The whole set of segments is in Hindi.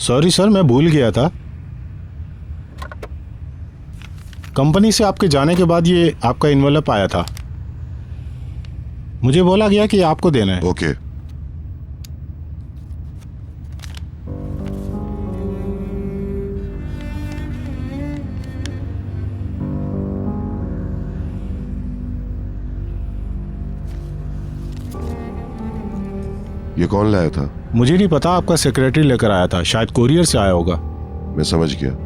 सॉरी सर, मैं भूल गया था। कंपनी से आपके जाने के बाद ये आपका इन्वेलप आया था। मुझे बोला गया कि आपको देना है। ओके। ये कौन लाया था? मुझे नहीं पता, आपका सेक्रेटरी लेकर आया था, शायद कोरियर से आया होगा। मैं समझ गया।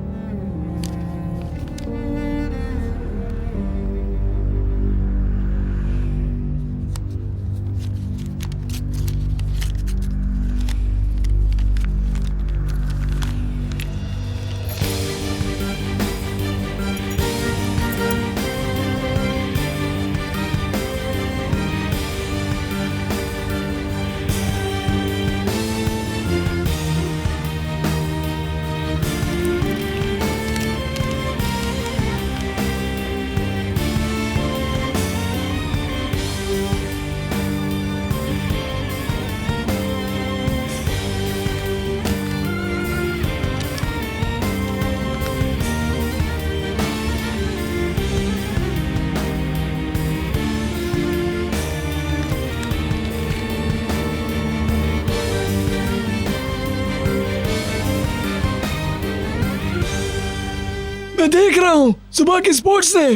मैं देख रहा हूँ सुबह की स्पोर्ट्स ने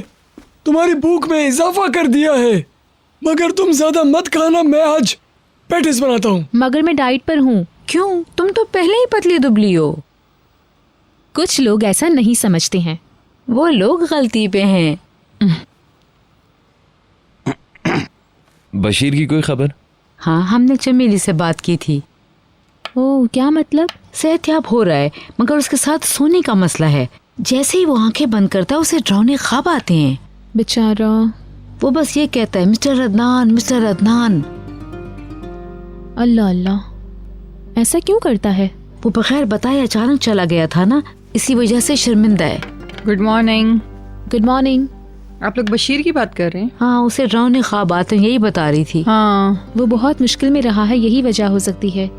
तुम्हारी भूख में इजाफा कर दिया है, मगर तुम ज्यादा मत खाना। मैं आज पैटिस बनाता हूँ। मगर मैं डाइट पर हूँ। क्यों? तुम तो पहले ही पतली दुबली हो। कुछ लोग ऐसा नहीं समझते हैं। वो लोग गलती पे हैं। बशीर की कोई खबर? हाँ, हमने चमेली से बात की थी। ओह, क्या मतलब? सेहतयाब हो रहा है, मगर उसके साथ सोने का मसला है। जैसे ही वो आंखें बंद करता है उसे डरावने ख्वाब आते हैं। बेचारा। वो बस ये कहता है, मिस्टर अदनान, मिस्टर अदनान। अल्लाह अल्लाह, ऐसा क्यों करता है? वो बगैर बताए अचानक चला गया था ना, इसी वजह से शर्मिंदा है। Good morning. Good morning. आप लोग बशीर की बात कर रहे हैं? हाँ, उसे डरावने ख्वाब आते हैं, यही बता रही थी। हाँ, वो बहुत मुश्किल में रहा है, यही वजह हो सकती है।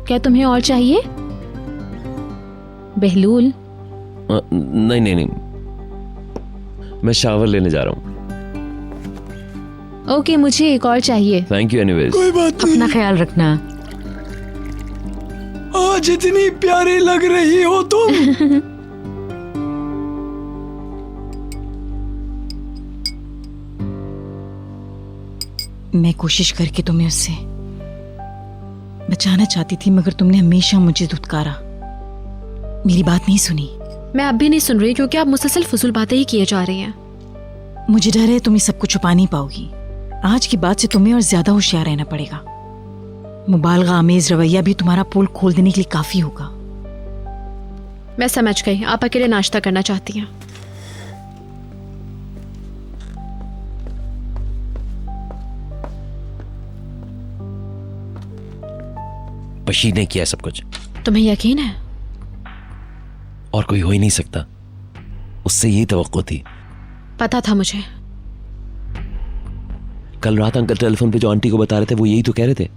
क्या तुम्हें और चाहिए? बहलूल। नहीं नहीं नहीं, मैं शावर लेने जा रहा हूँ। ओके, मुझे एक और चाहिए। Thank you anyways. कोई बात नहीं। अपना ख्याल रखना। आज इतनी प्यारी लग रही हो तुम। मैं कोशिश करके तुम्हें उससे बचाना चाहती थी, मगर तुमने हमेशा मुझे धुतकारा, मेरी बात नहीं सुनी। मैं अब भी नहीं सुन रही क्योंकि आप मुसलसल फजूल बातें ही किए जा रहे हैं। मुझे डर है तुम ये सब कुछ छुपा नहीं पाओगी। आज की बात से तुम्हें और ज्यादा होशियार रहना पड़ेगा। मुबालगा आमेज रवैया भी तुम्हारा पोल खोल देने के लिए काफी होगा। मैं समझ गई, आप अकेले नाश्ता करना चाहती हैं। बशीर ने किया सब कुछ। तुम्हें यकीन है? और कोई हो ही नहीं सकता, उससे यही तवक्को थी। पता था मुझे। कल रात अंकल टेलीफोन पे जो आंटी को बता रहे थे वो यही तो कह रहे थे।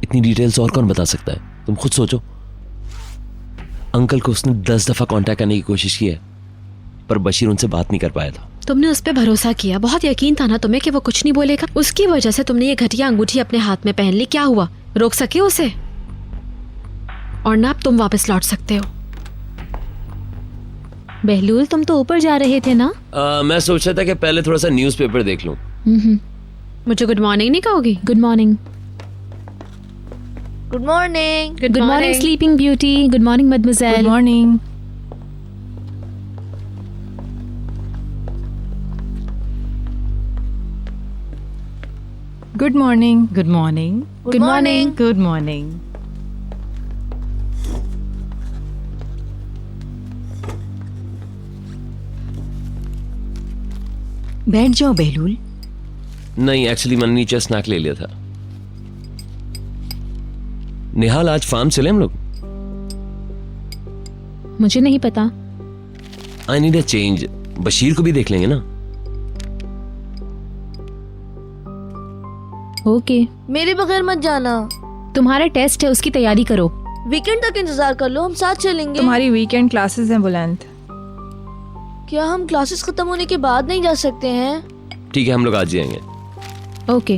इतनी डिटेल्स और कौन बता सकता है? तुम खुद सोचो। अंकल को उसने 10 दफा कांटेक्ट करने की कोशिश की है, पर बशीर उनसे बात नहीं कर पाया था। तुमने उस पर भरोसा किया, बहुत यकीन था ना तुम्हें कि वो कुछ नहीं बोलेगा। उसकी वजह से तुमने ये घटिया अंगूठी अपने हाथ में पहन ली। क्या हुआ? रोक सके उसे? और ना अब तुम वापस लौट सकते हो। बहलूल, तुम तो ऊपर जा रहे थे ना? मैं सोच रहा था कि पहले थोड़ा सा न्यूज़पेपर देख लूं। मुझे गुड मॉर्निंग नहीं कहोगी? Good morning. Good morning. Good morning sleeping beauty. Good morning मदमोजेल। Good morning. Good morning. Good morning. Good morning. Good morning. बैठ जाओ बहलूल। नहीं, एक्चुअली मैंने नीचे स्नैक ले लिया था। निहाल, आज फार्म चले हम लोग? मुझे नहीं पता। I need a change. Bashir को भी देख लेंगे ना। ओके, मेरे बगैर मत जाना। तुम्हारा टेस्ट है, उसकी तैयारी करो। वीकेंड तक इंतजार कर लो, हम साथ चलेंगे। तुम्हारी वीकेंड क्लासेस हैं बुलंद। क्या हम क्लासेस खत्म होने के बाद नहीं जा सकते हैं? ठीक है, हम लोग आज जाएंगे। ओके,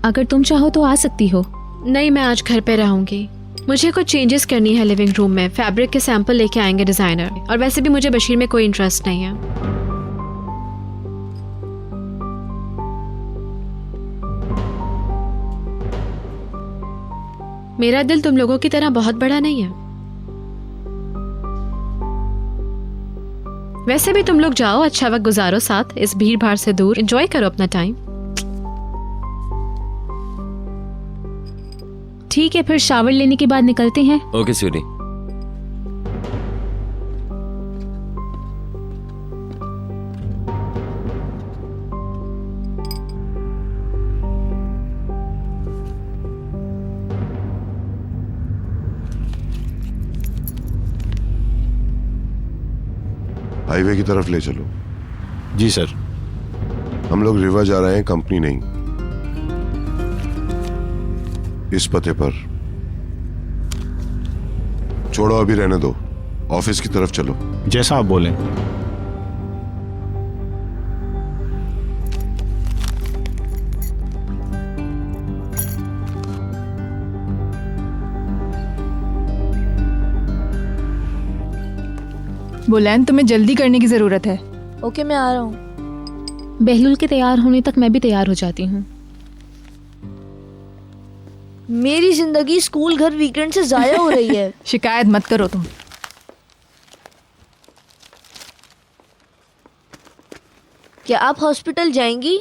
अगर तुम चाहो तो आ सकती हो। नहीं, मैं आज घर पे रहूंगी। मुझे कुछ चेंजेस करनी है लिविंग रूम में। फैब्रिक के सैंपल लेके आएंगे डिजाइनर, और वैसे भी मुझे बशीर में कोई इंटरेस्ट नहीं है। मेरा दिल तुम लोगों की तरह बहुत बड़ा नहीं है। वैसे भी तुम लोग जाओ, अच्छा वक्त गुजारो साथ, इस भीड़ भाड़ से दूर एंजॉय करो अपना टाइम। ठीक है, फिर शावर लेने के बाद निकलते हैं। ओके स्वीटी। हाईवे की तरफ ले चलो। जी सर। हम लोग रिवर जा रहे हैं, कंपनी नहीं। इस पते पर। छोड़ो, अभी रहने दो, ऑफिस की तरफ चलो। जैसा आप बोलें। बुलंद, तुम्हें जल्दी करने की जरूरत है। ओके, मैं आ रहा हूँ। बहलुल के तैयार होने तक मैं भी तैयार हो जाती हूँ। मेरी जिंदगी स्कूल घर वीकेंड से जाया हो रही है। शिकायत मत करो तुम। क्या आप हॉस्पिटल जाएंगी?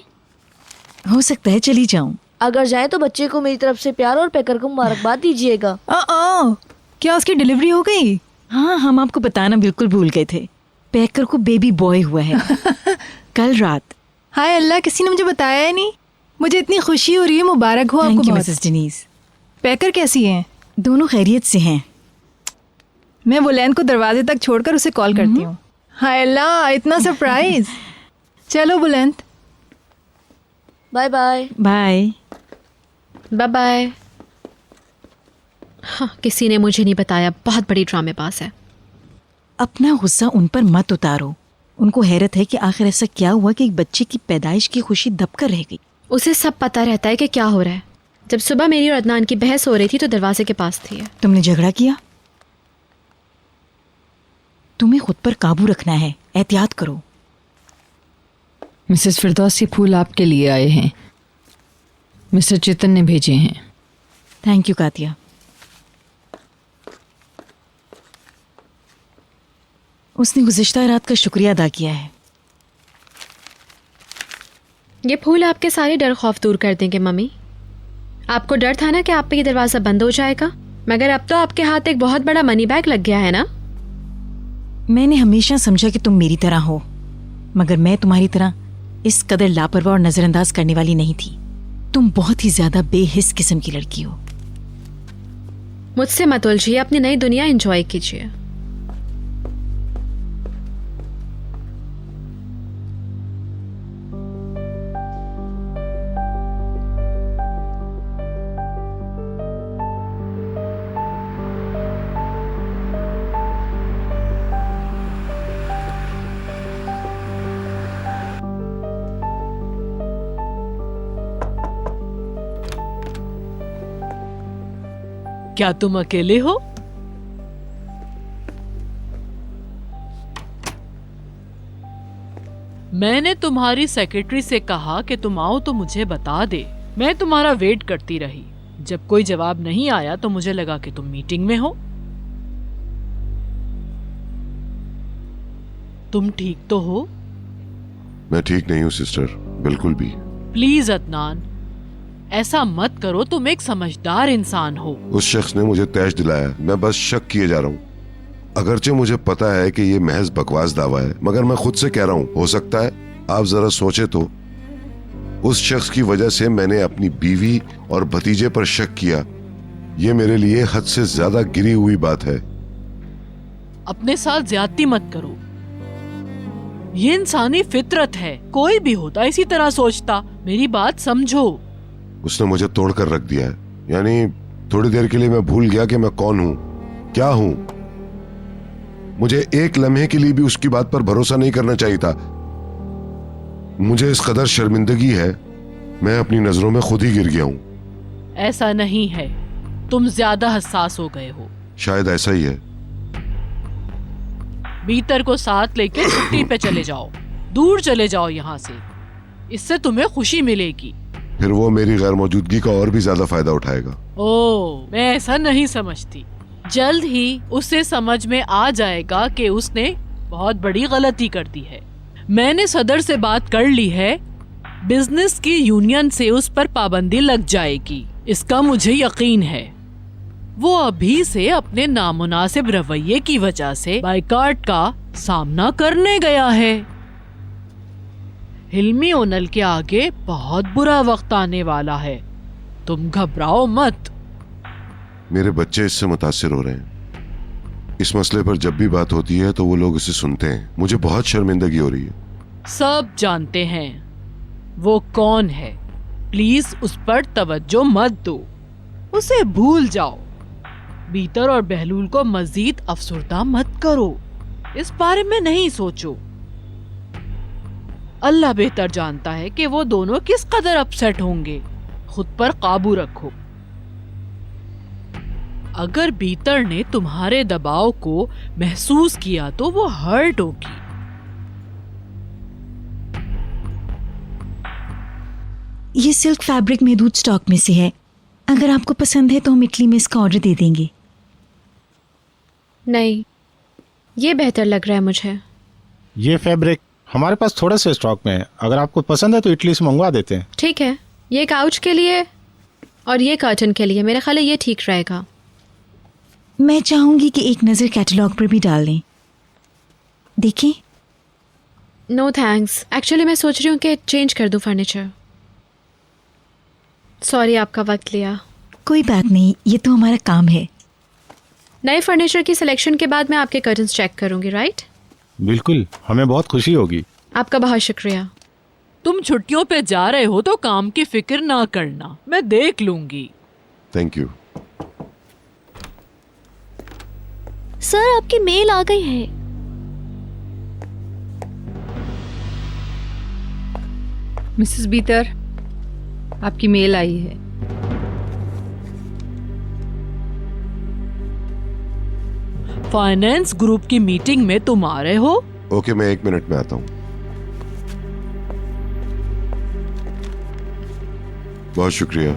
हो सकता है चली जाऊं। अगर जाएं तो बच्चे को मेरी तरफ से प्यार और पैकर को मुबारकबाद दीजिएगा। क्या उसकी डिलीवरी हो गई? हाँ, हम आपको बताना बिल्कुल भूल गए थे। पैकर को बेबी बॉय हुआ है कल रात। हाय अल्लाह, किसी ने मुझे बताया ही नहीं। मुझे इतनी खुशी हो रही है, मुबारक हो आपको थैंक यू बहुत। मिसेस डेनीज। पैकर कैसी हैं? दोनों खैरियत से हैं। मैं बुलंद को दरवाजे तक छोड़कर उसे कॉल करती हूँ। हाय अल्लाह, इतना सरप्राइज। चलो Buland, bye bye. Bye. Bye bye. हाँ, किसी ने मुझे नहीं बताया, बहुत बड़ी ड्रामेबाज है। अपना गुस्सा उन पर मत उतारो। उनको हैरत है कि आखिर ऐसा क्या हुआ कि एक बच्चे की पैदाइश की खुशी दबकर रह गई। उसे सब पता रहता है कि क्या हो रहा है। जब सुबह मेरी और अदनान की बहस हो रही थी तो दरवाजे के पास थी। तुमने झगड़ा किया? तुम्हें खुद पर काबू रखना है, एहतियात करो। मिसेस फिरदौस, ये फूल आपके लिए आए हैं, मिस्टर चेतन ने भेजे हैं। Thank you Katia. उसने गुज़िश्ता रात का शुक्रिया अदा किया है। ये फूल आपके सारे डर खौफ दूर कर देंगे मम्मी। आपको डर था ना कि आप पे ये दरवाजा बंद हो जाएगा, मगर अब तो आपके हाथ एक बहुत बड़ा मनी बैग लग गया है ना। मैंने हमेशा समझा कि तुम मेरी तरह हो, मगर मैं तुम्हारी तरह इस कदर लापरवाह और नजरअंदाज करने वाली नहीं थी। तुम बहुत ही ज्यादा बेहिस किस्म की लड़की हो। मुझसे मत उलझिए, अपनी नई दुनिया एंजॉय कीजिए। क्या तुम अकेले हो? मैंने तुम्हारी सेक्रेटरी से कहा कि तुम आओ तो मुझे बता दे। मैं तुम्हारा वेट करती रही। जब कोई जवाब नहीं आया तो मुझे लगा कि तुम मीटिंग में हो। तुम ठीक तो हो? मैं ठीक नहीं हूँ सिस्टर, बिल्कुल भी। प्लीज अदनान, ऐसा मत करो। तुम एक समझदार इंसान हो। उस शख्स ने मुझे तैश दिलाया, मैं बस शक किए जा रहा हूँ। अगरचे मुझे पता है कि ये महज बकवास दावा है, मगर मैं खुद से कह रहा हूँ, हो सकता है आप जरा सोचे तो उस शख्स की वजह से मैंने अपनी बीवी और भतीजे पर शक किया। ये मेरे लिए हद से ज्यादा गिरी हुई बात है। अपने साथ ज्यादती मत करो। ये इंसानी फितरत है, कोई भी होता इसी तरह सोचता। मेरी बात समझो। उसने मुझे तोड़ कर रख दिया है। यानी थोड़ी देर के लिए मैं भूल गया कि मैं कौन हूं, क्या हूं। मुझे एक लम्हे के लिए भी उसकी बात पर भरोसा नहीं करना चाहिए था। मुझे इस कदर शर्मिंदगी है, मैं अपनी नजरों में खुद ही गिर गया हूं। ऐसा नहीं है, तुम ज्यादा हसास हो गए हो। शायद ऐसा ही है। बीतर को साथ लेके छुट्टी पे चले जाओ, दूर चले जाओ यहाँ से, इससे तुम्हें खुशी मिलेगी। फिर वो मेरी गैर मौजूदगी का और भी ज्यादा फायदा उठाएगा। ओह, मैं ऐसा नहीं समझती। जल्द ही उसे समझ में आ जाएगा कि उसने बहुत बड़ी गलती कर दी है। मैंने सदर से बात कर ली है, बिजनेस की यूनियन से उस पर पाबंदी लग जाएगी, इसका मुझे यकीन है। वो अभी से अपने नामुनासिब रवैये की वजह से बाइकाट का सामना करने गया है। हिल्मी ओनल के आगे बहुत बुरा वक्त आने वाला है, तुम घबराओ मत। मेरे बच्चे इससे मुतासिर हो रहे हैं। इस मसले पर जब भी बात होती है तो वो लोग इसे सुनते हैं। मुझे बहुत शर्मिंदगी हो रही है। सब जानते हैं वो कौन है। प्लीज उस पर तवज्जो मत दो, उसे भूल जाओ। बीतर और बहलूल को मजीद अफसुर्दा मत करो, इस बारे में नहीं सोचो। अल्लाह बेहतर जानता है कि वो दोनों किस कदर अपसेट होंगे। खुद पर काबू रखो। अगर बीतर ने तुम्हारे दबाव को महसूस किया तो वो हर्ट होगी। ये सिल्क फैब्रिक महदूद स्टॉक में से है। अगर आपको पसंद है तो हम इटली में इसका ऑर्डर दे देंगे। नहीं, ये बेहतर लग रहा है मुझे। ये फैब्रिक हमारे पास थोड़ा सा स्टॉक में है, अगर आपको पसंद है तो इटली से मंगवा देते हैं। ठीक है, ये काउच के लिए और ये कर्टन के लिए मेरा ख्याल है ये ठीक रहेगा। मैं चाहूंगी कि एक नज़र कैटलॉग पर भी डाल दें, देखें। नो थैंक्स, एक्चुअली मैं सोच रही हूँ कि चेंज कर दूँ फर्नीचर। सॉरी आपका वक्त लिया। कोई बात नहीं, ये तो हमारा काम है। नए फर्नीचर की सिलेक्शन के बाद मैं आपके कर्टन्स चेक करूँगी, राइट? बिल्कुल, हमें बहुत खुशी होगी। आपका बहुत शुक्रिया। तुम छुट्टियों पे जा रहे हो तो काम की फिक्र ना करना, मैं देख लूंगी। Thank you. सर आपकी मेल आ गई है। मिसेस बीतर, आपकी मेल आई है। फाइनेंस ग्रुप की मीटिंग में तुम आ रहे हो? ओके, मैं 1 मिनट में आता हूँ। बहुत शुक्रिया।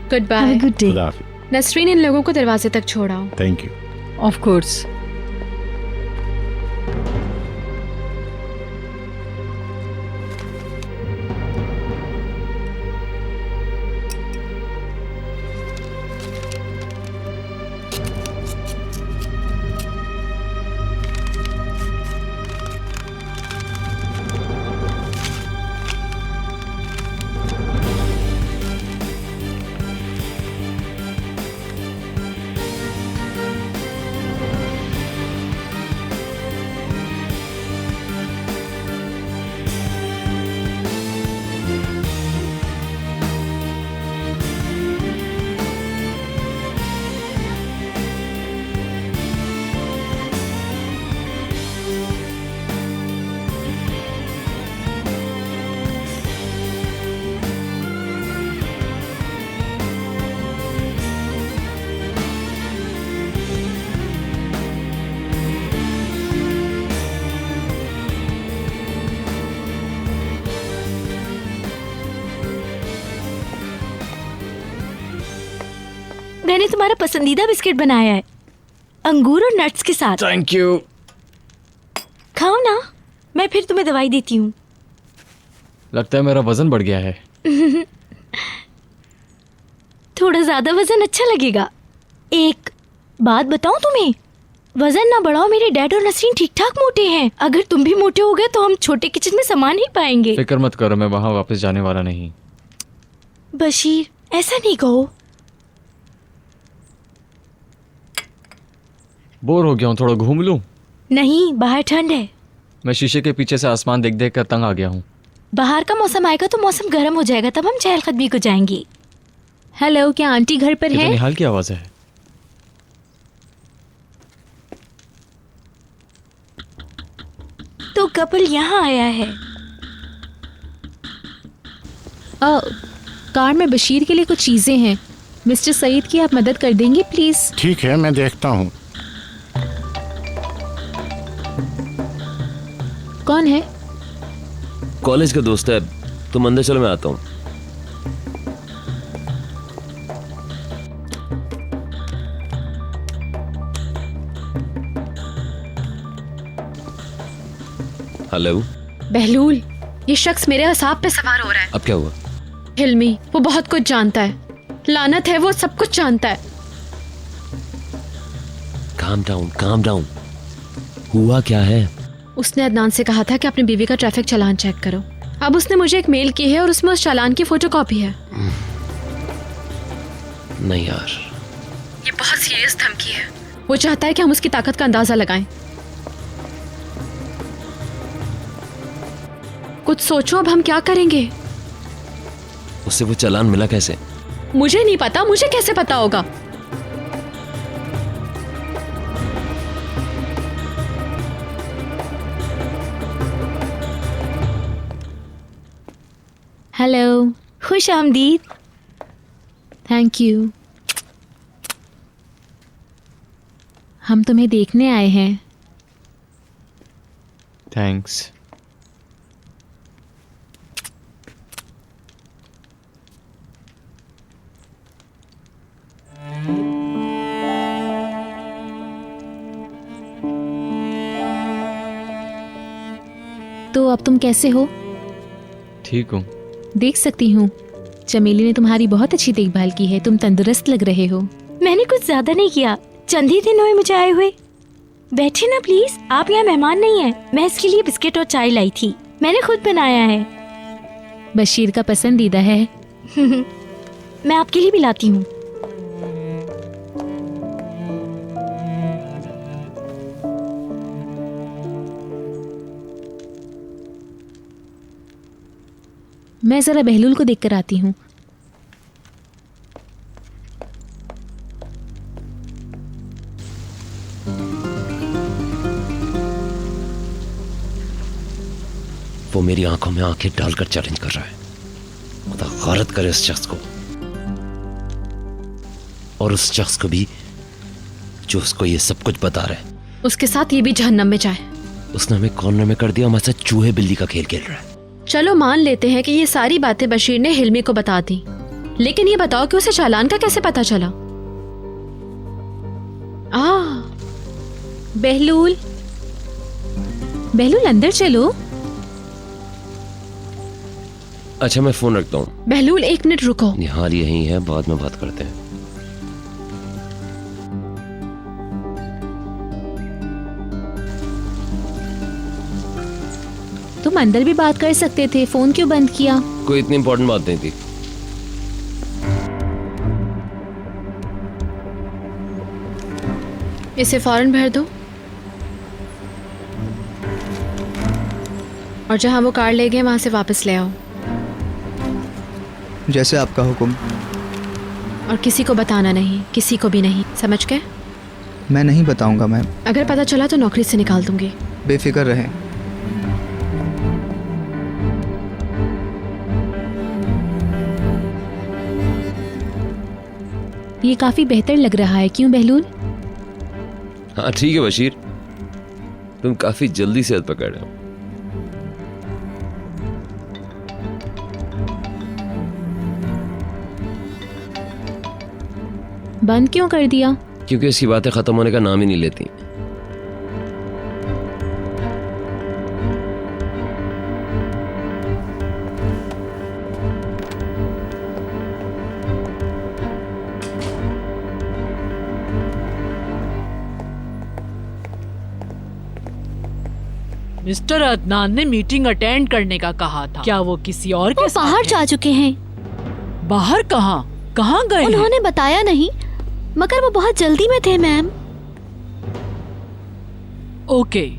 Good bye. Have a good day. खुदा हाफिज। नसरीन, इन लोगों को दरवाजे तक छोड़ाओ। Thank you. Of course. मैंने तुम्हारा पसंदीदा बिस्किट बनाया है, अंगूर और नट्स के साथ। Thank you. खाओ ना, मैं फिर तुम्हें दवाई देती हूँ। लगता है मेरा वजन बढ़ गया है। थोड़ा ज्यादा वजन अच्छा लगेगा। एक बात बताऊं तुम्हें, वजन ना बढ़ाओ, मेरे डैड और नसरीन ठीक ठाक मोटे हैं। अगर तुम भी मोटे हो गए तो हम छोटे किचन में सामान ही पाएंगे। फिक्र मत करो, मैं वहाँ वापस जाने वाला नहीं। बशीर, ऐसा नहीं कहो। बोर हो गया हूँ, थोड़ा घूम लूँ। नहीं, बाहर ठंड है। मैं शीशे के पीछे से आसमान देख देख कर तंग आ गया हूँ। बाहर का मौसम आएगा तो मौसम गर्म हो जाएगा, तब हम चहलकदमी को जाएंगे। हेलो, क्या आंटी घर पर ये तो है? निहाल की आवाज़ है। तो कपल यहाँ आया है। कार में बशीर के लिए कुछ चीजें हैं। मिस्टर सईद की आप मदद कर देंगे प्लीज? ठीक है, मैं देखता हूँ। कौन है? कॉलेज का दोस्त है। तुम अंदर चलो, मैं आता हूँ। हेलो बहलूल, ये शख्स मेरे असाब पे सवार हो रहा है। अब क्या हुआ? हिल्मी, वो बहुत कुछ जानता है। लानत है, वो सब कुछ जानता है। Calm down. हुआ क्या है? उसने अदनान से कहा था कि अपनी बीवी का ट्रैफिक चालान चेक करो। अब उसने मुझे एक मेल की है और उसमें उस चालान की फोटोकॉपी है। नहीं यार, ये बहुत सीरियस धमकी है। वो चाहता है कि हम उसकी ताकत का अंदाजा लगाएं। कुछ सोचो, अब हम क्या करेंगे? उससे वो चालान मिला कैसे? मुझे नहीं पता, मुझे कैसे पता होगा? हेलो, खुश आमदीद। Thank you. हम तुम्हें देखने आए हैं। थैंक्स। तो अब तुम कैसे हो? ठीक हूँ। देख सकती हूँ, चमेली ने तुम्हारी बहुत अच्छी देखभाल की है। तुम तंदुरुस्त लग रहे हो। मैंने कुछ ज्यादा नहीं किया, चंद ही दिन हुए मुझे आए हुए। बैठे ना प्लीज, आप यहाँ मेहमान नहीं हैं। मैं इसके लिए बिस्किट और चाय लाई थी, मैंने खुद बनाया है। बशीर का पसंदीदा है। मैं आपके लिए भी लाती हूँ। मैं जरा बहलूल को देखकर आती हूँ। वो मेरी आंखों में आंखें डालकर चैलेंज कर रहा है। खुदा गौरत करे उस शख्स को, और उस शख्स को भी जो उसको ये सब कुछ बता रहा है। उसके साथ ये भी जहन्नम में जाए। उसने हमें कॉर्नर में कर दिया, हमारे साथ चूहे बिल्ली का खेल खेल रहा है। चलो मान लेते हैं कि ये सारी बातें बशीर ने हिल्मी को बता दी, लेकिन ये बताओ कि उसे चालान का कैसे पता चला? बहलूल, बहलूल अंदर चलो। अच्छा, मैं फोन रखता हूँ। बहलूल 1 मिनट रुको। निहाल यहीं है, बाद में बात करते हैं। तुम अंदर भी बात कर सकते थे, फोन क्यों बंद किया? कोई इतनी इंपॉर्टेंट बात नहीं थी। इसे फौरन भर दो और जहां वो कार ले गए वहां से वापस ले आओ। जैसे आपका हुक्म। और किसी को बताना नहीं, किसी को भी नहीं, समझ गए? मैं नहीं बताऊंगा मैम। अगर पता चला तो नौकरी से निकाल दूंगी। बेफिक्र रहें। ये काफी बेहतर लग रहा है, क्यों बहलूल? हाँ ठीक है बशीर, तुम काफी जल्दी सेहत पकड़ रहे हो। बंद क्यों कर दिया? क्योंकि इसकी बातें खत्म होने का नाम ही नहीं लेती। मिस्टर अदनान ने मीटिंग अटेंड करने का कहा था, क्या वो किसी और के साथ बाहर जा चुके हैं। बाहर कहाँ कहाँ गए? उन्होंने बताया नहीं, मगर वो बहुत जल्दी में थे मैम। ओके।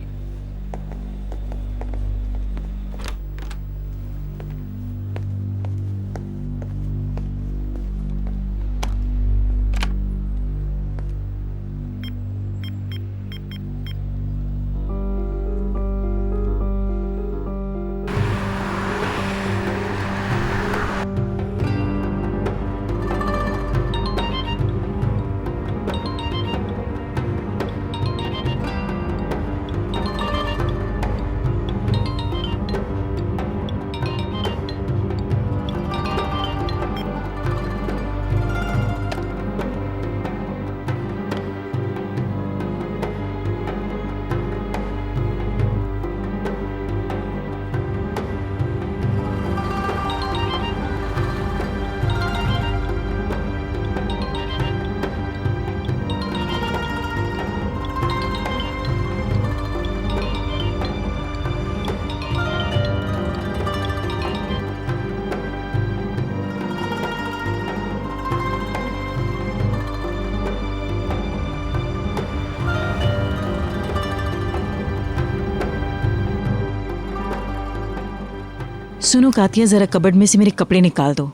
सुनो कातिया, जरा कबर्ड में से मेरे कपड़े निकाल दो।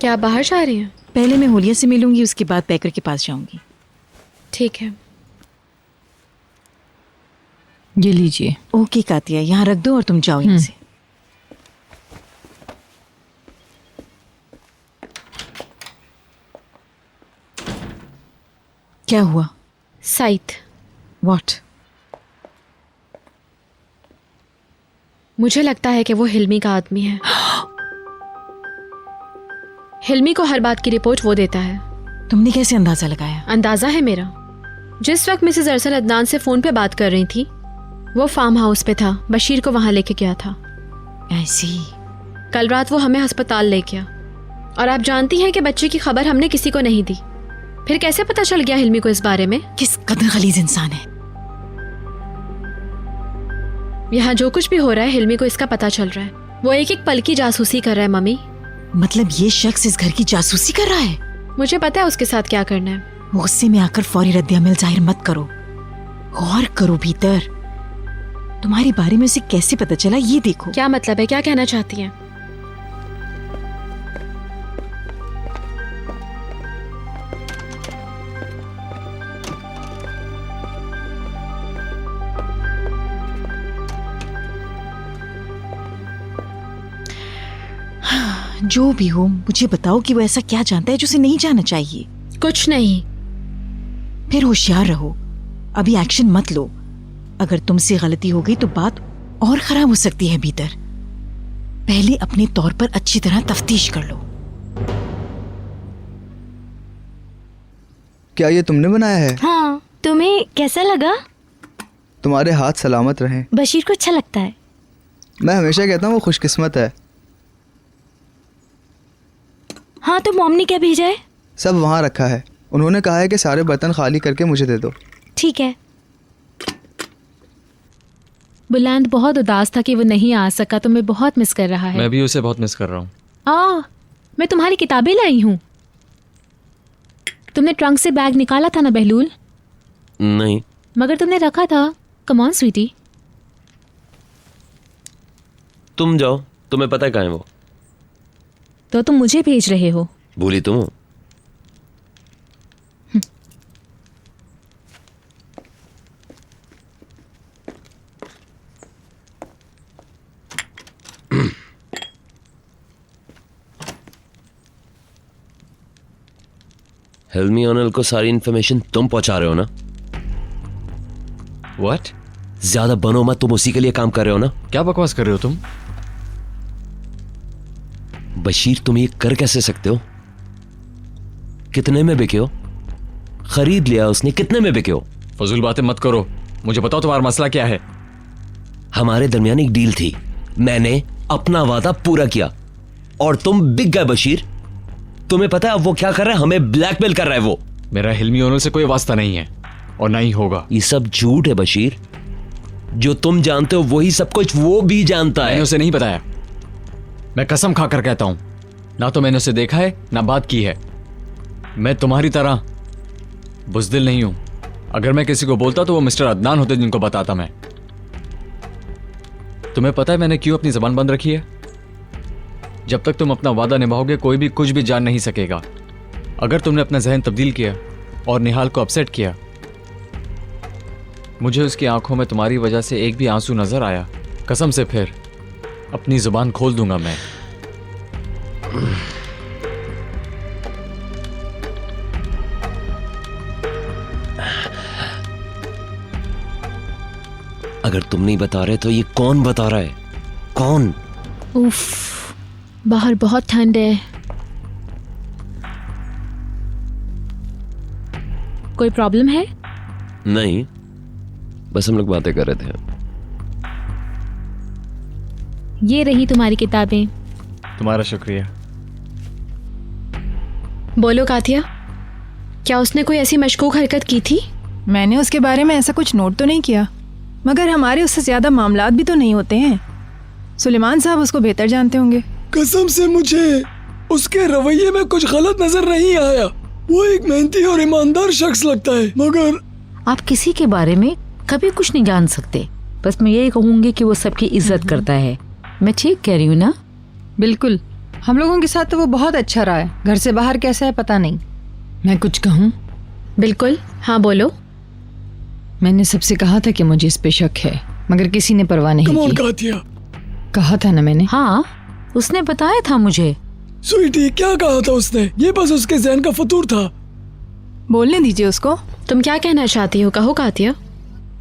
क्या आप बाहर जा रही हैं? पहले मैं होलिया से मिलूंगी, उसके बाद पैकर के पास जाऊंगी। ठीक है। ये लीजिए। ओके कातिया, यहाँ रख दो और तुम जाओ यहाँ से। क्या हुआ? साइट। व्हाट? मुझे लगता है कि वो हिल्मी का आदमी है। हिल्मी को हर बात की रिपोर्ट वो देता है। तुमने कैसे अंदाजा लगाया? अंदाजा है मेरा। जिस वक्त मिसेस अरसल अदनान से फोन पे बात कर रही थी, वो फार्म हाउस पे था, बशीर को वहां लेके गया था। ऐसी? कल रात वो हमें अस्पताल ले गया, और आप जानती हैं कि बच्चे की खबर हमने किसी को नहीं दी। फिर कैसे पता चल गया हिल्मी को इस बारे में? किस कदर गलीज इंसान है। यहाँ जो कुछ भी हो रहा है, हिल्मी को इसका पता चल रहा है। वो एक एक पल की जासूसी कर रहा है मम्मी। मतलब ये शख्स इस घर की जासूसी कर रहा है? मुझे पता है उसके साथ क्या करना है। गुस्से में आकर फौरी रद्द-ए-अमल जाहिर मत करो, गौर करो भीतर। तुम्हारे बारे में उसे कैसे पता चला ये देखो। क्या मतलब है? क्या कहना चाहती हैं? जो भी हो, मुझे बताओ कि वो ऐसा क्या जानता है जो उसे नहीं जानना चाहिए। कुछ नहीं। फिर होशियार रहो, अभी एक्शन मत लो। अगर तुमसे गलती हो गई तो बात और खराब हो सकती है भीतर। पहले अपने तौर पर अच्छी तरह तफ्तीश कर लो। क्या ये तुमने बनाया है? हाँ, तुम्हें कैसा लगा? तुम्हारे हाथ सलामत रहें। बशीर को अच्छा लगता है। मैं हमेशा कहता हूँ वो खुशकिस्मत है। हाँ, तो मॉम ने क्या भेजा है? सब वहाँ रखा है। उन्होंने कहा है कि सारे बर्तन खाली करके मुझे दे दो। ठीक है। बुलंद बहुत उदास था कि वो नहीं आ सका, तो मैं बहुत मिस कर रहा है। मैं भी उसे बहुत मिस कर रहा हूँ। मैं तुम्हारी किताबें लाई हूँ। तुमने ट्रंक से बैग निकाला था ना बहलूल? नहीं। मगर तुमने रखा था। Come on sweetie. तुम जाओ, तुम्हें पता है कहाँ है वो। तो तुम मुझे भेज रहे हो? भूली तुम हो। हिल्मी ओनल को सारी इन्फॉर्मेशन तुम पहुंचा रहे हो ना? व्हाट? ज्यादा बनो मत, तुम उसी के लिए काम कर रहे हो ना? क्या बकवास कर रहे हो तुम? बशीर, तुम ये कर कैसे सकते हो? कितने में बिके हो? खरीद लिया उसने, कितने में बिके हो? फजूल बातें मत करो, मुझे बताओ तुम्हारा मसला क्या है। हमारे दरमियान एक डील थी, मैंने अपना वादा पूरा किया और तुम बिक गए बशीर। तुम्हें पता है अब वो क्या कर रहा है? हमें ब्लैकमेल कर रहा है वो। मेरा हिल्मी ओनल से कोई वास्ता नहीं है और ना ही होगा। ये सब झूठ है बशीर। जो तुम जानते हो वही सब कुछ वो भी जानता है। मैंने उसे नहीं बताया। मैं कसम खाकर कहता हूं, ना तो मैंने उसे देखा है ना बात की है। मैं तुम्हारी तरह बुज़दिल नहीं हूं। अगर मैं किसी को बोलता तो वो मिस्टर अदनान होते जिनको बताता मैं। तुम्हें पता है मैंने क्यों अपनी जबान बंद रखी है? जब तक तुम अपना वादा निभाओगे कोई भी कुछ भी जान नहीं सकेगा। अगर तुमने अपना जहन तब्दील किया और निहाल को अपसेट किया, मुझे उसकी आंखों में तुम्हारी वजह से एक भी आंसू नजर आया, कसम से फिर अपनी जुबान खोल दूंगा मैं। अगर तुम नहीं बता रहे तो ये कौन बता रहा है? कौन? उफ, बाहर बहुत ठंड है। कोई प्रॉब्लम है? नहीं, बस हम लोग बातें कर रहे थे। ये रही तुम्हारी किताबें। तुम्हारा शुक्रिया। बोलो कातिया, क्या उसने कोई ऐसी मशकूक हरकत की थी? मैंने उसके बारे में ऐसा कुछ नोट तो नहीं किया, मगर हमारे उससे ज्यादा मामलात भी तो नहीं होते हैं। सुलेमान साहब उसको बेहतर जानते होंगे। कसम से मुझे उसके रवैये में कुछ गलत नजर नहीं आया। वो एक मेहनती और ईमानदार शख्स लगता है, मगर आप किसी के बारे में कभी कुछ नहीं जान सकते। बस मैं यही कहूंगी कि वो सबकी इज्जत करता है। मैं ठीक कह रही हूँ ना? बिल्कुल, हम लोगों के साथ तो वो बहुत अच्छा रहा है। घर से बाहर कैसा है पता नहीं। मैं कुछ कहूँ? बिल्कुल, हाँ बोलो। मैंने सबसे कहा था कि मुझे इस पे शक है, मगर किसी ने परवाह नहीं कमॉन की। कातिया। कहा था ना मैंने। हाँ, उसने बताया था मुझे। स्वीटी, क्या कहा था उसने? ये बस उसके जहन का फतूर था। बोलने दीजिए उसको। तुम क्या कहना चाहती हो, कहो कातिया।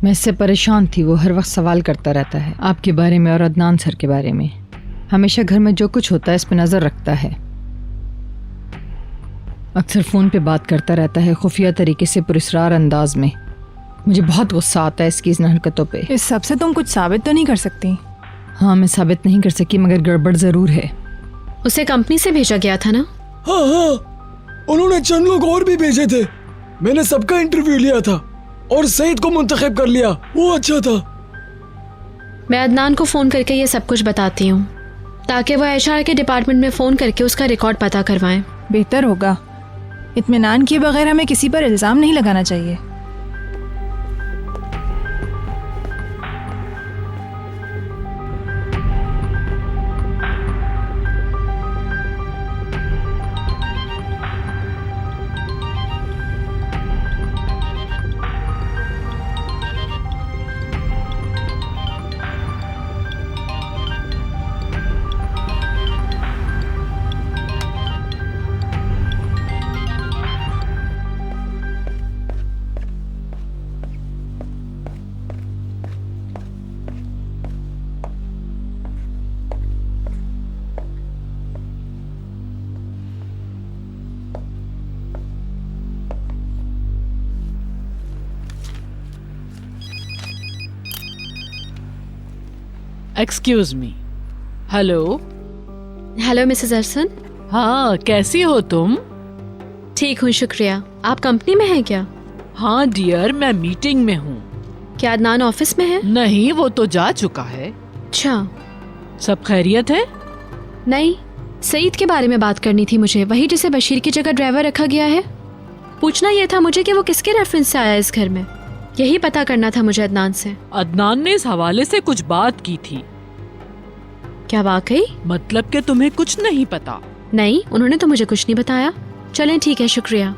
मैं इससे परेशान थी। वो हर वक्त सवाल करता रहता है आपके बारे में और अदनान सर के बारे में। हमेशा घर में जो कुछ होता है इस पे नजर रखता है। अक्सर फोन पे बात करता रहता है, खुफिया तरीके से, पुरस्रार अंदाज में। मुझे बहुत गुस्सा आता है इसकी इन हरकतों पे। इस सब से तुम कुछ साबित तो नहीं कर सकती? हाँ, मैं साबित नहीं कर सकी, मगर गड़बड़ जरूर है। उसे कंपनी से भेजा गया था ना? हाँ हाँ, उन्होंने चंद लोग और भी भेजे थे। मैंने सबका इंटरव्यू लिया था और सईद को मुंतखब कर लिया। वो अच्छा था। मैं अदनान को फोन करके ये सब कुछ बताती हूँ ताकि वो एचआर के डिपार्टमेंट में फोन करके उसका रिकॉर्ड पता करवाएं। बेहतर होगा। इत्मीनान किए बगैर हमें किसी पर इल्जाम नहीं लगाना चाहिए। Excuse me. Hello. Hello Mrs अरसन। हाँ, कैसी हो तुम? ठीक हूँ, शुक्रिया। आप कंपनी में हैं क्या? हाँ डियर, मैं मीटिंग में हूँ। क्या अदनान ऑफिस में है? नहीं, वो तो जा चुका है। अच्छा। सब खैरियत है? नहीं, सईद के बारे में बात करनी थी मुझे, वही जिसे बशीर की जगह ड्राइवर रखा गया है। पूछना यह था मुझे कि वो किसके रेफरेंस से आया इस घर में। यही पता करना था मुझे अदनान से। अदनान ने इस हवाले से कुछ बात की थी। क्या वाकई? मतलब कि तुम्हें कुछ नहीं पता? नहीं, उन्होंने तो मुझे कुछ नहीं बताया। चलें, ठीक है, शुक्रिया।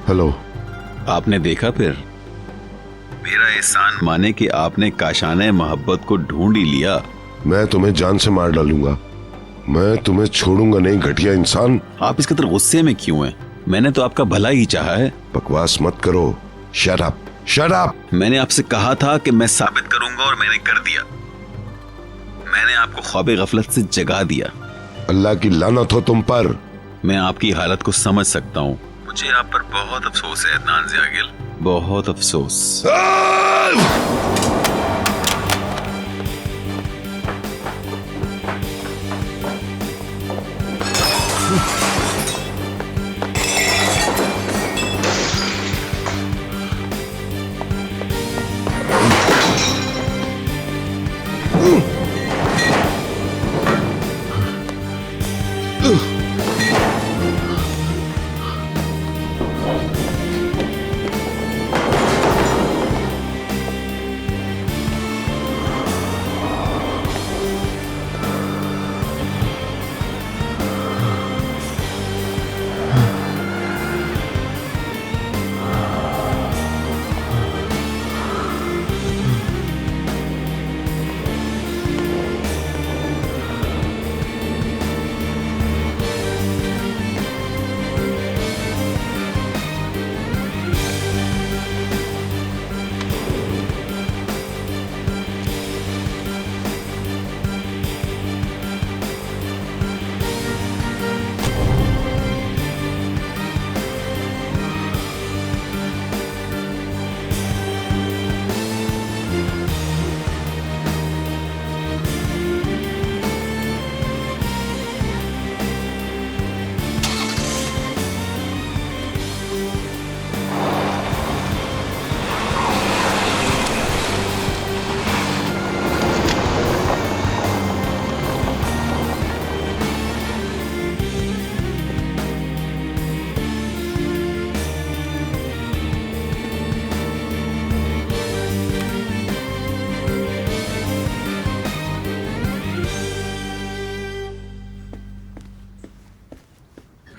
हेलो। आपने देखा फिर? मेरा एहसान माने कि आपने काशाने मोहब्बत को ढूंढ ही लिया। मैं तुम्हें जान से मार डालूंगा। मैं तुम्हें छोड़ूंगा नहीं, घटिया इंसान। आप इस कदर गुस्से में क्यों हैं? मैंने तो आपका भला ही चाहा है। बकवास मत करो। Shut up, shut up. मैंने आपसे कहा था कि मैं साबित करूंगा और मैंने कर दिया। मैंने आपको ख्वाब गफलत से जगा दिया। अल्लाह की लानत हो तुम पर। मैं आपकी हालत को समझ सकता हूँ। मुझे आप पर बहुत अफसोस है अदनान ज़ियागिल, बहुत अफसोस।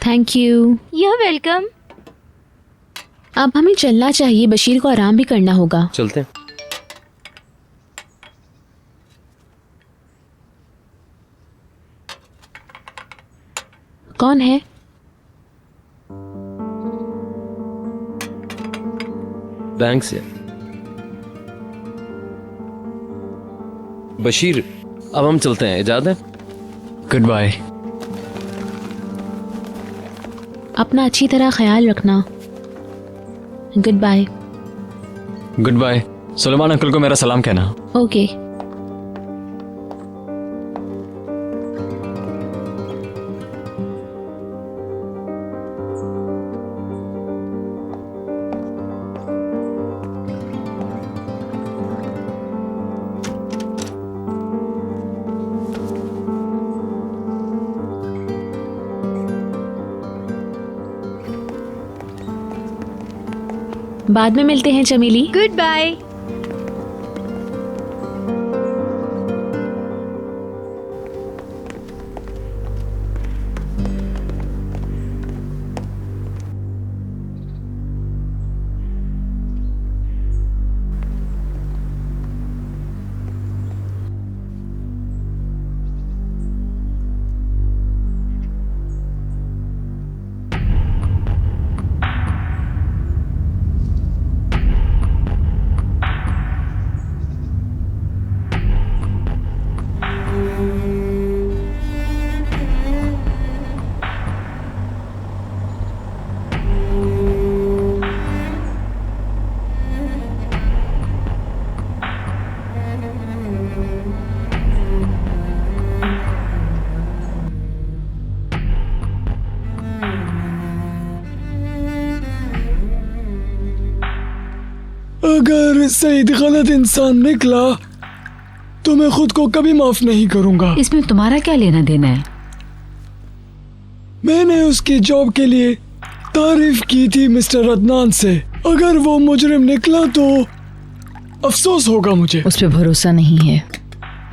Thank you. You are welcome. अब हमें चलना चाहिए, बशीर को आराम भी करना होगा। चलते हैं। कौन है? बैंक से। बशीर, अब हम चलते हैं, इजाज़त है? Good bye. अपना अच्छी तरह ख्याल रखना। Good bye. Good bye. Suleman uncle को मेरा सलाम कहना। ओके। बाद में मिलते हैं चमेली। Good bye. अगर सईद गलत इंसान निकला तो मैं खुद को कभी माफ नहीं करूंगा। इसमें तुम्हारा क्या लेना देना है? मैंने उसकी जॉब के लिए तारीफ की थी मिस्टर अदनान से। अगर वो मुजरिम निकला तो अफसोस होगा मुझे। उस पर भरोसा नहीं है।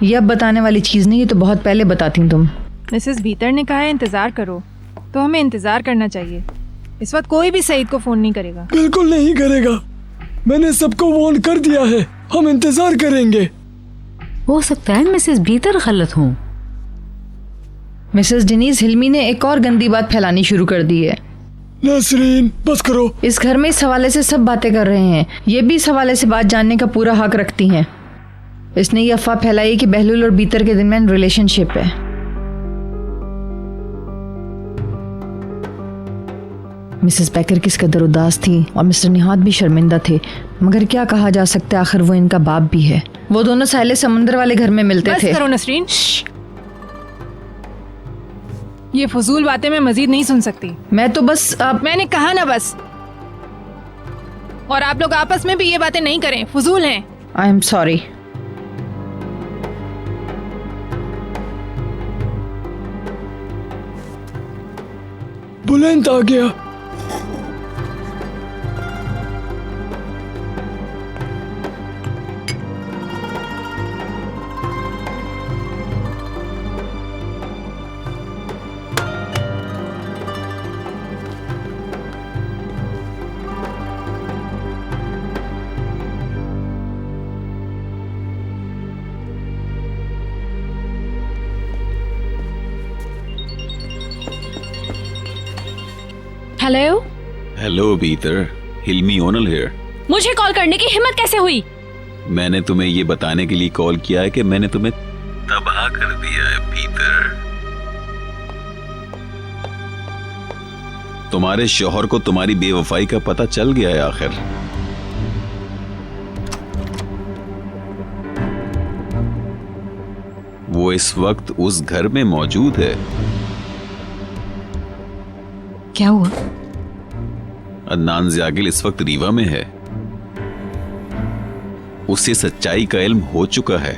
ये अब बताने वाली चीज़ नहीं, ये तो बहुत पहले बताती तुम। मिसेस भीतर ने कहा है इंतज़ार करो, तो हमें इंतज़ार करना चाहिए। इस वक्त कोई भी सईद को फोन नहीं करेगा। बिल्कुल नहीं करेगा। मैंने सबको वार्न कर दिया है। हम इंतजार करेंगे। हो सकता है मिसेस भीतर गलत हूँ। मिसेस डेनीज, हिल्मी ने एक और गंदी बात फैलानी शुरू कर दी है। नसरीन बस करो। इस घर में इस हवाले से सब बातें कर रहे हैं। ये भी इस हवाले से बात जानने का पूरा हक रखती हैं। इसने ये अफवाह फैलाई है कि बहलूल और बीतर के दरमियान रिलेशनशिप है। मिसेस बेकर किस कदर उदास थी और मिस्टर निहाद भी शर्मिंदा थे, मगर क्या कहा जा सकता है, आखिर वो इनका बाप भी है। वो दोनों साहिल समुंदर वाले घर में मिलते बस थे। करो नसरीन, ये फजूल बातें मैं मजीद नहीं सुन सकती। मैं तो बस मैंने कहा ना बस। और आप लोग आपस में भी ये बातें नहीं करें, फजूल हैं। I am sorry. बुलंद आ गया। हेलो। हेलो बीतर, हिल्मी ओनल हियर। मुझे कॉल करने की हिम्मत कैसे हुई? मैंने तुम्हें ये बताने के लिए कॉल किया है कि मैंने तुम्हें तबाह कर दिया है बीतर। तुम्हारे शौहर को तुम्हारी बेवफाई का पता चल गया है आखिर। वो इस वक्त उस घर में मौजूद है। क्या हुआ? अदनान ज़ियागिल इस वक्त रीवा में है। उसे सच्चाई का इल्म हो चुका है।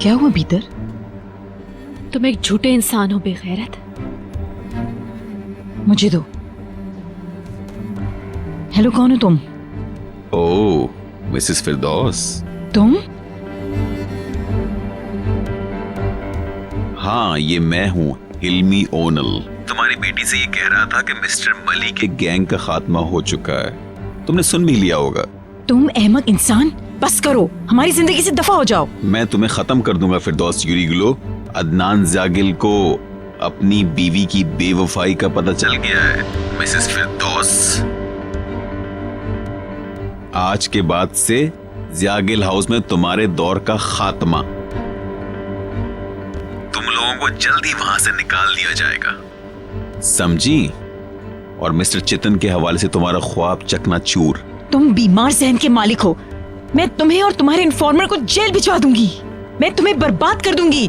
क्या हुआ बीतर? तुम एक झूठे इंसान हो बेगैरत। मुझे दो। हेलो, कौन हो तुम? ओह, मिसेस फिरदौस। तुम? हाँ, ये मैं हूँ, हिल्मी ओनल। तुम्हारी बेटी से ये कह रहा था कि मिस्टर मली के गैंग का खात्मा हो चुका है। तुमने सुन भी लिया होगा। तुम अहमक इंसान, बस करो, हमारी जिंदगी से दफा हो जाओ। मैं तुम्हें खत्म कर दूंगा फिरदौस यूरीगलो। अदनान ज़ागिल को अपनी बीवी की बेवफाई का पता चल गया है। मिसेस फिरदौस, आज के बाद से ज़ागिल हाउस में तुम्हारे दौर का खात्मा। तुम लोगों को जल्दी वहां से निकाल दिया जाएगा, समझी? और मिस्टर चितन के हवाले से तुम्हारा ख्वाब चकनाचूर। तुम बीमार जहन के मालिक हो। मैं तुम्हें और तुम्हारे इन्फॉर्मर को जेल भिजवा दूंगी। मैं तुम्हें बर्बाद कर दूंगी।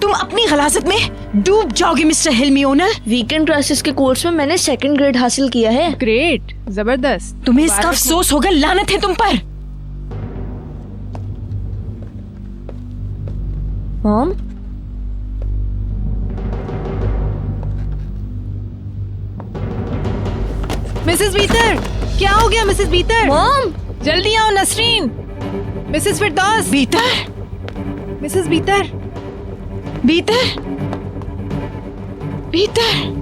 तुम अपनी गलाजत में डूब जाओगे मिस्टर हिल्मी ओनल। वीकेंड क्लासेस के कोर्स में मैंने 2nd ग्रेड हासिल किया है। ग्रेट, जबरदस्त। तुम्हें इसका अफसोस होगा, लानत है तुम पर। मॉम, मिसेस बीतर, क्या हो गया मिसेस बीतर? मॉम, जल्दी आओ नसरीन। मिसेस फिरदौस। बीतर, मिसेस बीतर, बीतर, बीतर।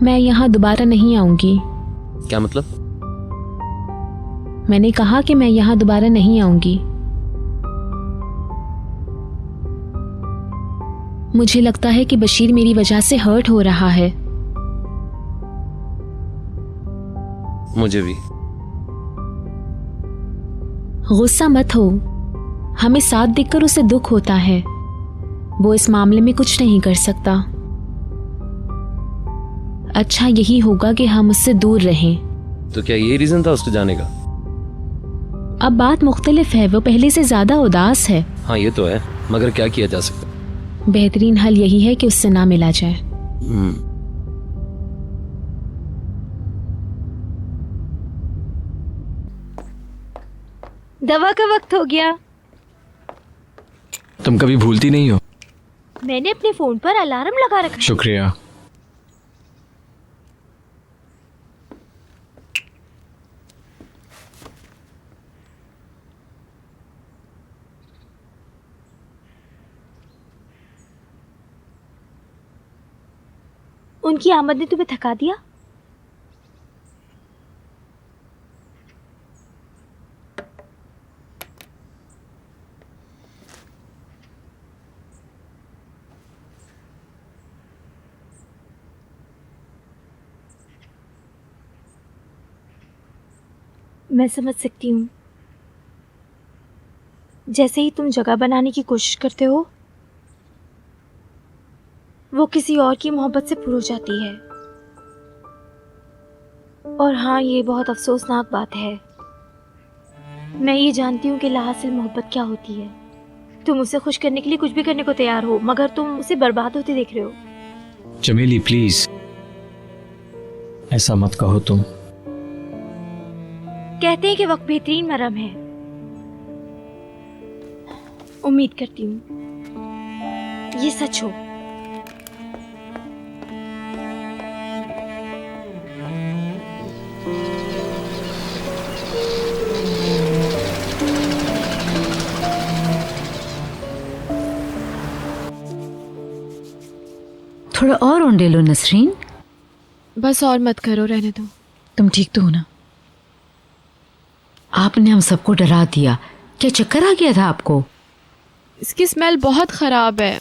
मैं यहाँ दोबारा नहीं आऊंगी। क्या मतलब? मैंने कहा कि मैं यहाँ दोबारा नहीं आऊंगी। मुझे लगता है कि बशीर मेरी वजह से हर्ट हो रहा है। मुझे भी। गुस्सा मत हो, हमें साथ देखकर उसे दुख होता है। वो इस मामले में कुछ नहीं कर सकता। अच्छा यही होगा कि हम उससे दूर रहें। तो क्या यही रीजन था उसके जाने का? अब बात मुख्तलिफ है, वो पहले से ज्यादा उदास है। हाँ ये तो है, मगर क्या किया जा सकता? बेहतरीन हल यही है कि उससे ना मिला जाए। दवा का वक्त हो गया। तुम कभी भूलती नहीं हो। मैंने अपने फोन पर अलार्म लगा रखा है। शुक्रिया। उनकी आमद ने तुम्हें थका दिया? मैं समझ सकती हूँ। जैसे ही तुम जगह बनाने की कोशिश करते हो, वो किसी और की मोहब्बत से पुर हो जाती है। और हाँ, ये बहुत अफसोसनाक बात है। मैं ये जानती हूँ कि लाहासिल मोहब्बत क्या होती है। तुम उसे खुश करने के लिए कुछ भी करने को तैयार हो, मगर तुम उसे बर्बाद होते देख रहे हो। चमेली प्लीज, ऐसा मत कहो तुम। कहते हैं कि वक्त बेहतरीन मरहम है। उम्मीद करती हूँ ये सच हो। थोड़ा और ओंडे लो नसरीन। बस और मत करो, रहने दो। तुम ठीक तो हो ना? आपने हम सबको डरा दिया। क्या चक्कर आ गया था आपको? इसकी स्मेल बहुत खराब है।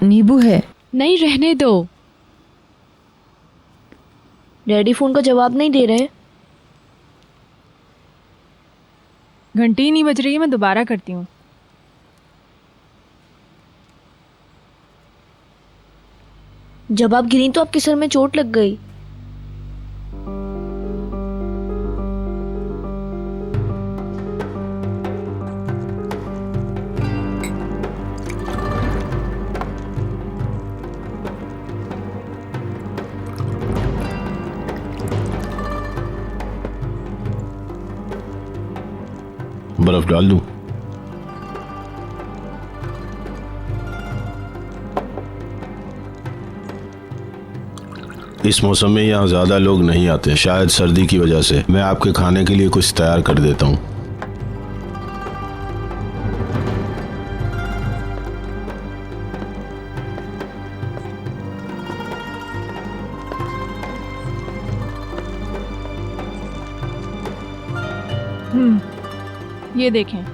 नींबू है? नहीं, रहने दो। डैडी फोन का जवाब नहीं दे रहे। घंटी ही नहीं बज रही है, मैं दोबारा करती हूँ। जब आप गिरी तो आपके सर में चोट लग गई। बर्फ डाल दूं? इस मौसम में यहाँ ज्यादा लोग नहीं आते, शायद सर्दी की वजह से। मैं आपके खाने के लिए कुछ तैयार कर देता हूँ। ये देखें,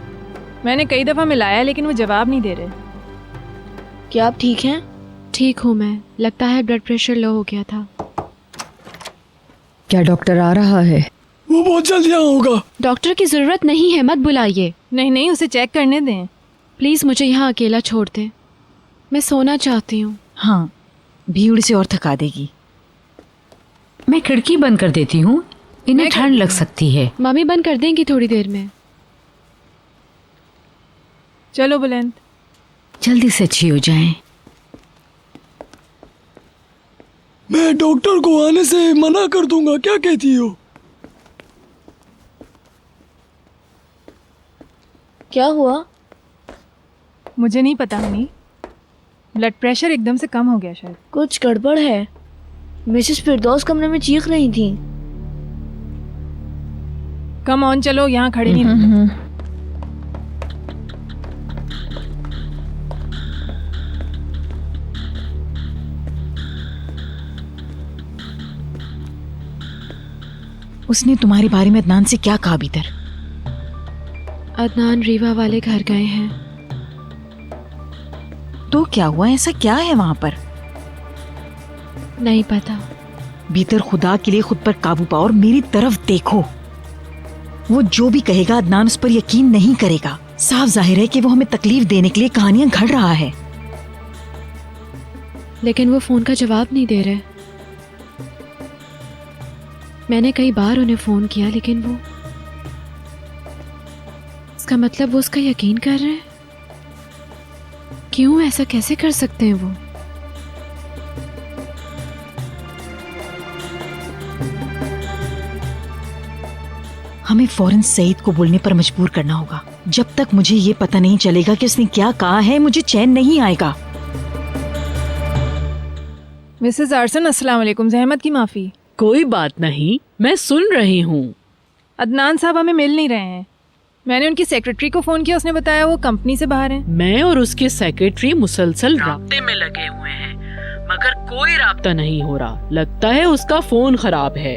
मैंने कई दफा मिलाया लेकिन वो जवाब नहीं दे रहे। क्या आप ठीक हैं? ठीक हूँ मैं। लगता है ब्लड प्रेशर लो हो गया था। क्या डॉक्टर आ रहा है? वो बहुत जल्द यहाँ होगा। डॉक्टर की जरूरत नहीं है, मत बुलाइए। नहीं नहीं, उसे चेक करने दें। प्लीज मुझे यहाँ अकेला छोड़ दें, मैं सोना चाहती हूँ। हाँ, भीड़ से और थका देगी। मैं खिड़की बंद कर देती हूँ, इन्हें ठंड लग सकती है। मम्मी बंद कर देंगी थोड़ी देर में। चलो बुलंद, जल्दी से अच्छी हो जाएं। मैं डॉक्टर को आने से मना कर दूंगा, क्या कहती हो? क्या हुआ? मुझे नहीं पता हनी, ब्लड प्रेशर एकदम से कम हो गया शायद। कुछ गड़बड़ है। मिसेस फिरदौस कमरे में चीख रही थी। कम ऑन, चलो, यहाँ खड़े नहीं। उसने तुम्हारे बारे में अदनान से क्या कहा भीतर? अदनान रीवा वाले घर गए हैं। तो क्या हुआ? ऐसा क्या है वहां पर? नहीं पता। भीतर खुदा के लिए खुद पर काबू पाओ और मेरी तरफ देखो। वो जो भी कहेगा अदनान उस पर यकीन नहीं करेगा। साफ जाहिर है कि वो हमें तकलीफ देने के लिए कहानियां घड़ रहा है। लेकिन वो फोन का जवाब नहीं दे रहे। मैंने कई बार उन्हें फोन किया, लेकिन वो, इसका मतलब वो उसका यकीन कर रहे हैं। क्यों ऐसा कैसे कर सकते हैं वो? हमें फौरन सईद को बोलने पर मजबूर करना होगा। जब तक मुझे ये पता नहीं चलेगा कि उसने क्या कहा है, मुझे चैन नहीं आएगा। मिसेस आरसन, अस्सलाम वालेकुम। जहमत की माफ़ी। कोई बात नहीं, मैं सुन रही हूँ। अदनान साहब हमें मिल नहीं रहे हैं। मैंने उनकी सेक्रेटरी को फ़ोन किया, उसने बताया वो कंपनी से बाहर हैं। मैं और उसके सेक्रेटरी मुसलसल राब्ते में लगे हुए हैं, मगर कोई राब्ता नहीं हो रहा। लगता है उसका फोन खराब है।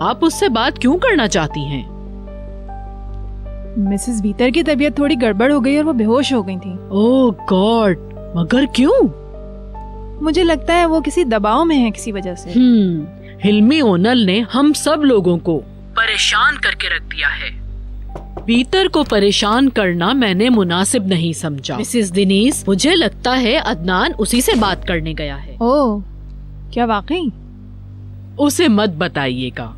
आप उससे बात क्यों करना चाहती हैं? मिसेस बीतर की तबीयत थोड़ी गड़बड़ हो गई और वो बेहोश हो गई थी। ओह गॉड, मगर क्यों? मुझे लगता है वो किसी दबाव में है किसी वजह से। हिल्मी ओनल ने हम सब लोगों को परेशान करके रख दिया है। बीतर को परेशान करना मैंने मुनासिब नहीं समझा। मिसेस दिनीस, मुझे लगता है अदनान उसी से बात करने गया है। ओह, क्या वाकई? उसे मत बताइएगा।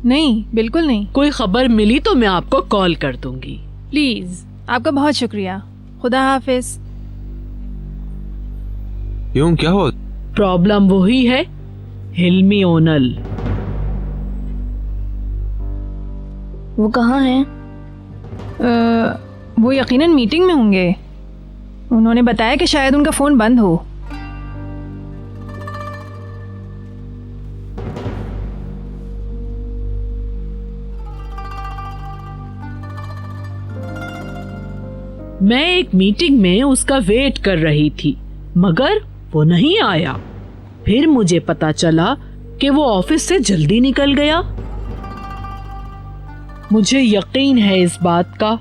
नहीं, बिल्कुल नहीं। कोई खबर मिली तो मैं आपको कॉल कर दूंगी। प्लीज, आपका बहुत शुक्रिया। खुदा हाफिज। क्यों, क्या हो? प्रॉब्लम वही है, हिल्मी ओनल। वो कहाँ हैं? वो यकीनन मीटिंग में होंगे। उन्होंने बताया कि शायद उनका फोन बंद हो। मैं एक मीटिंग में उसका वेट कर रही थी, मगर वो नहीं आया। फिर मुझे पता चला कि वो ऑफिस से जल्दी निकल गया। मुझे यकीन है इस बात का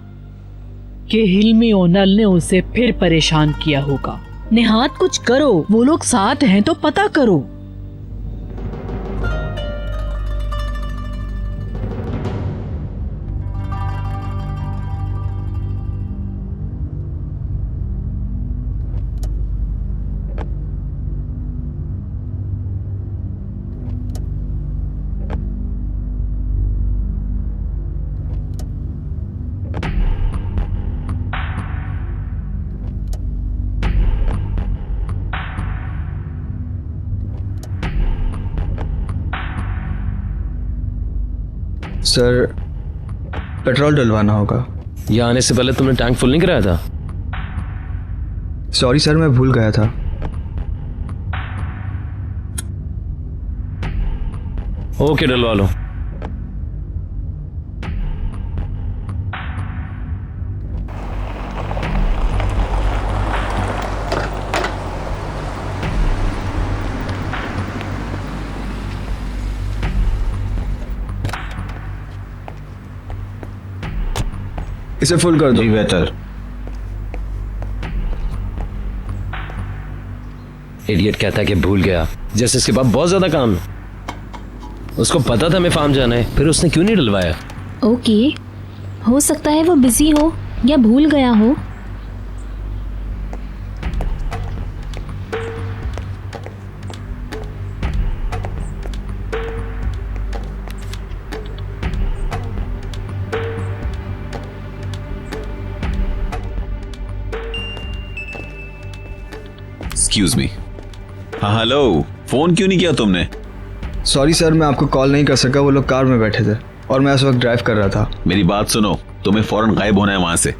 कि हिल्मी ओनल ने उसे फिर परेशान किया होगा। निहात, कुछ करो, वो लोग साथ हैं तो पता करो। सर, पेट्रोल डलवाना होगा। यहाँ आने से पहले तुमने टैंक फुल नहीं कराया था? सॉरी सर, मैं भूल गया था। ओके, डलवा लो। इसे फुल कर दो। जी बेहतर। इडियट कहता है कि भूल गया, जैसे इसके पास बहुत ज्यादा काम है। उसको पता था मैं फार्म जाना है, फिर उसने क्यों नहीं डलवाया? ओके, हो सकता है वो बिजी हो या भूल गया हो। Excuse me. हाँ हेलो, फोन क्यों नहीं किया तुमने? सॉरी सर, मैं आपको कॉल नहीं कर सका। वो लोग कार में बैठे थे और मैं उस वक्त ड्राइव कर रहा था। मेरी बात सुनो, तुम्हें फौरन गायब होना है वहां से।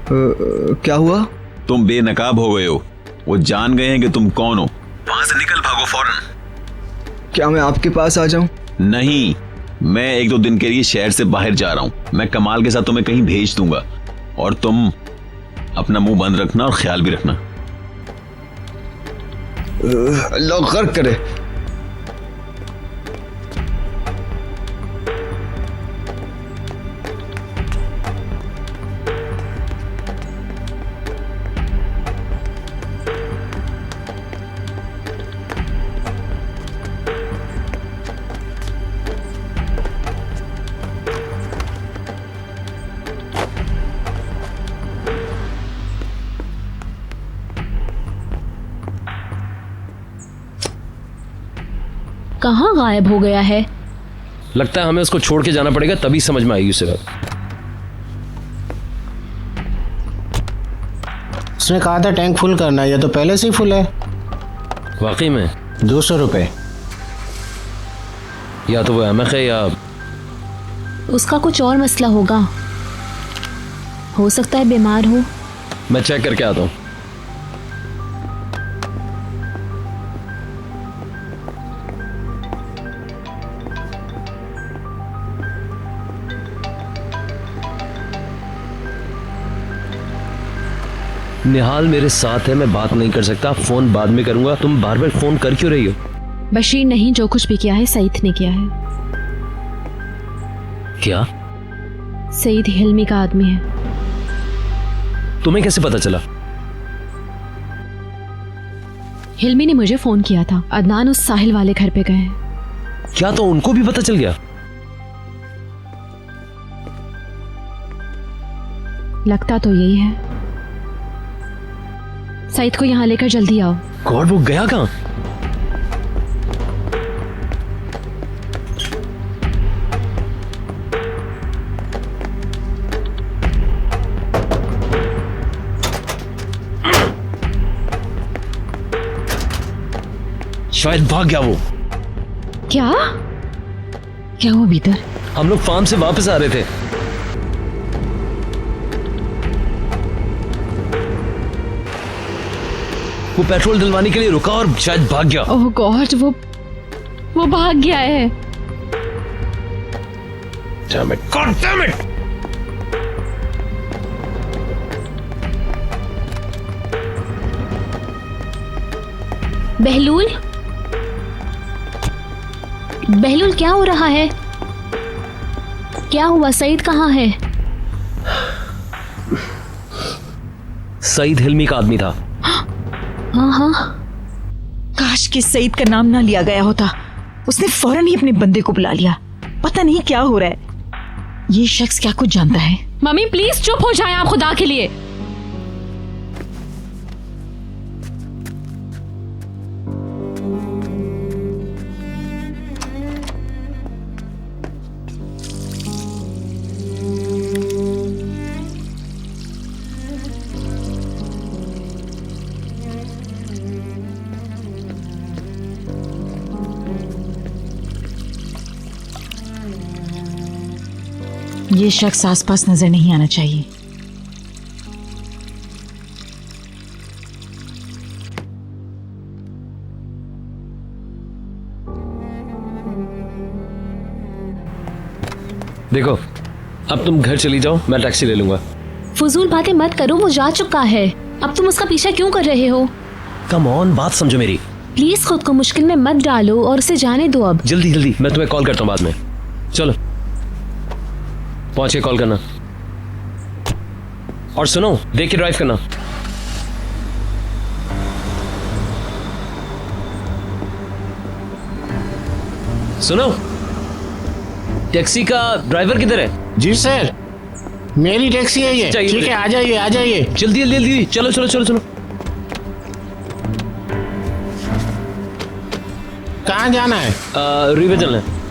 क्या हुआ? तुम बेनकाब हो गए हो। वो जान गए हैं कि तुम कौन हो। वहां से निकल भागो फौरन। क्या मैं आपके पास आ जाऊं? नहीं, मैं 1-2 दिन के लिए शहर से बाहर जा रहा हूं। मैं कमाल के साथ तुम्हें कहीं भेज दूंगा और तुम अपना मुंह बंद रखना और ख्याल भी रखना। अल्लाह गर्क करे। कहाँ गायब हो गया है? लगता है हमें उसको छोड़ के जाना पड़ेगा, तभी समझ में आएगी उसे बात। उसने कहा था टैंक फुल करना है, ये तो पहले से ही फुल है। वाकई में 200 रुपये। या तो वो अहमक है या उसका कुछ और मसला होगा, हो सकता है बीमार हो। मैं चेक करके आता हूँ। निहाल मेरे साथ है, मैं बात नहीं कर सकता, फोन बाद में करूंगा। तुम बार बार फोन कर क्यों रही हो? बशीर नहीं, जो कुछ भी किया है सईद ने किया है। क्या? सईद हिल्मी का आदमी है। तुम्हें कैसे पता चला? हिल्मी ने मुझे फोन किया था। अदनान उस साहिल वाले घर पे गए हैं। क्या तो उनको भी पता चल गया? लगता तो यही है। सईद को यहाँ लेकर जल्दी आओ। गॉड, वो गया कहाँ? शायद भाग गया वो। क्या? क्या हुआ भीतर? हम लोग फार्म से वापस आ रहे थे। वो पेट्रोल डलवाने के लिए रुका और शायद भाग गया। ओह गॉड, वो भाग गया है। Damn it. God damn it. बहलूल, बहलूल क्या हो रहा है? क्या हुआ? सईद कहाँ है? सईद हिल्मी का आदमी था। हाँ, काश कि सईद का नाम ना लिया गया होता। उसने फौरन ही अपने बंदे को बुला लिया। पता नहीं क्या हो रहा है। ये शख्स क्या कुछ जानता है? मम्मी प्लीज चुप हो जाएं आप खुदा के लिए। ये शख्स आसपास नजर नहीं आना चाहिए। देखो, अब तुम घर चली जाओ, मैं टैक्सी ले लूंगा। फजूल बातें मत करो, वो जा चुका है। अब तुम उसका पीछा क्यों कर रहे हो? कम ऑन, बात समझो मेरी। प्लीज खुद को मुश्किल में मत डालो और उसे जाने दो। अब जल्दी जल्दी, मैं तुम्हें कॉल करता हूँ बाद में। चलो पहुंच के कॉल करना। और सुनो, देख के ड्राइव करना। सुनो, टैक्सी का ड्राइवर किधर है? जी सर, मेरी टैक्सी है ये। ठीक है, आ जाइए आ जाइए। जल्दी जल्दी जल्दी, चलो चलो चलो चलो। कहाँ जाना है? रुई पे चलना है।